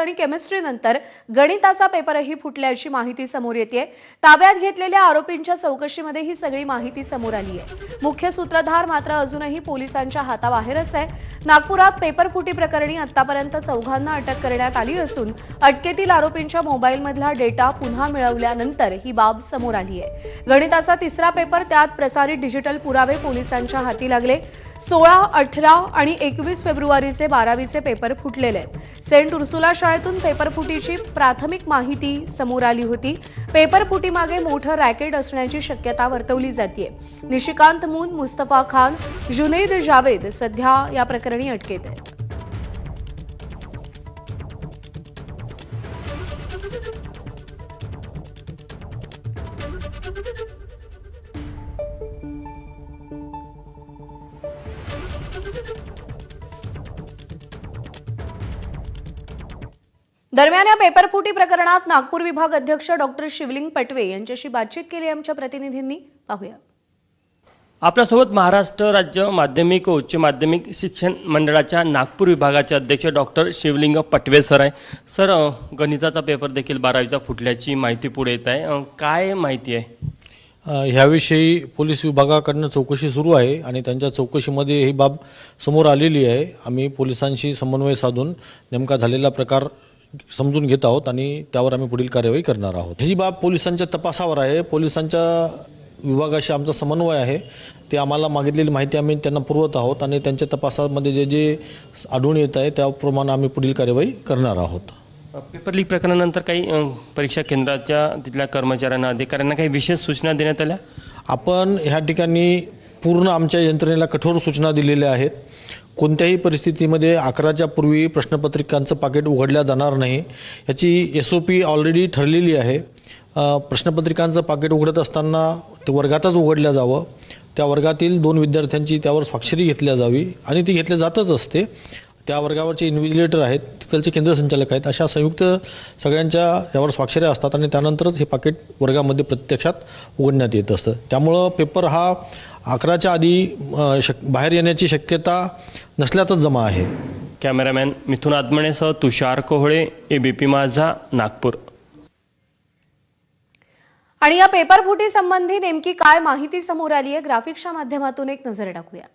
आणि केमिस्ट्री नंतर गणिताचा पेपरही फुटल्याची माहिती समोर येते। ताब्यात घेतलेल्या आरोपींच्या चौकशीमध्ये ही सगळी माहिती समोर आली आहे। मुख्य सूत्रधार मात्र अजूनही पोलिसांच्या हाताबाहेरच आहे। नागपुरात पेपर फुटी प्रकरणी आतापर्यंत 4 अटक करण्यात आली असून अटकेतील आरोपींच्या मोबाईलमधला डेटा पुन्हा मिळवल्यानंतर ही बाब समोर आली आहे। गणिताचा तिसरा पेपर, त्यात प्रसारित डिजिटल पुरावे पोलिसांच्या हाती लागले। 16, 18 आणि 21 फेब्रुवारीचे 12वीचे पेपर फुटलेले आहेत। सेंट उर्सुला शाळेतून पेपर फुटीची प्राथमिक माहिती समोर आली होती। पेपर फुटीमागे मोठं रॅकेट असण्याची शक्यता वर्तवली जाते। निशिकांत मून, मुस्तफा खान, जुनैद जावेद सध्या या प्रकरणी अटकेत आहेत। दरम्यान या पेपर फुटी प्रकरणात नागपूर विभाग अध्यक्ष डॉक्टर शिवलिंग पटवे यांच्याशी बातचीत केली आमच्या प्रतिनिधींनी। पाहूया। आपल्यासोबत महाराष्ट्र राज्य माध्यमिक व उच्च माध्यमिक शिक्षण मंडळाच्या नागपूर विभागाचे अध्यक्ष डॉक्टर शिवलिंग पटवे सर आहे। सर, गणिताचा पेपर देखील 12वीचा फुटल्याची माहिती पुढे येत आहे, काय माहिती आहे? ह्याविषयी पोलीस विभागाकडून चौकशी सुरू आहे आणि त्यांच्या चौकशीमध्ये ही बाब समोर आलेली आहे। आम्ही पोलिसांशी समन्वय साधून नेमका झालेला प्रकार समजून घेत आहोत आणि त्यावर आम्ही पुढील कार्यवाही करणार आहोत। ही बाब पोलिसांच्या तपासावर आहे। पोलिसांच्या विभागाशी आमचा समन्वय आहे। ते आम्हाला मागितलेली माहिती आम्ही त्यांना पुरवत आहोत आणि त्यांच्या तपासामध्ये जे जे आढळून येत आहे त्याप्रमाणे आम्ही पुढील कार्यवाही करणार आहोत। पेपर लीक प्रकरणानंतर काही परीक्षा केंद्राच्या तिथल्या कर्मचाऱ्यांना, अधिकाऱ्यांना काही विशेष सूचना देण्यात आल्या? आपण ह्या ठिकाणी पूर्ण आमच्या यंत्रणेला कठोर सूचना दिलेल्या आहेत। कोणत्याही परिस्थितीमध्ये 11च्या पूर्वी प्रश्नपत्रिकांचं पाकिट उघडल्या जाणार नाही, याची SOP ऑलरेडी ठरलेली आहे। प्रश्नपत्रिकांचं पाकिट उघडत असताना ते वर्गातच उघडल्या जावं, त्या वर्गातील 2 विद्यार्थ्यांची त्यावर स्वाक्षरी घेतल्या जावी आणि ती घेतल्या जातच असते। त्या वर्गावरचे इन्व्हिजिलेटर आहेत, तिथलचे केंद्र संचालक आहेत, अशा संयुक्त सगळ्यांच्या यावर स्वाक्षऱ्या असतात आणि त्यानंतरच हे पाकिट वर्गामध्ये प्रत्यक्षात उघडण्यात येत असतं। त्यामुळं पेपर हा 11च्या आधी बाहेर येण्याची शक्यता नसल्यातच जमा आहे। कॅमेरामॅन मिथुन आदमणेसह तुषार कोहळे, ABP माझा, नागपूर। आणि या पेपर फुटी संबंधी नेमकी काय माहिती समोर आली आहे, ग्राफिक्सच्या माध्यमातून एक नजर टाकूया।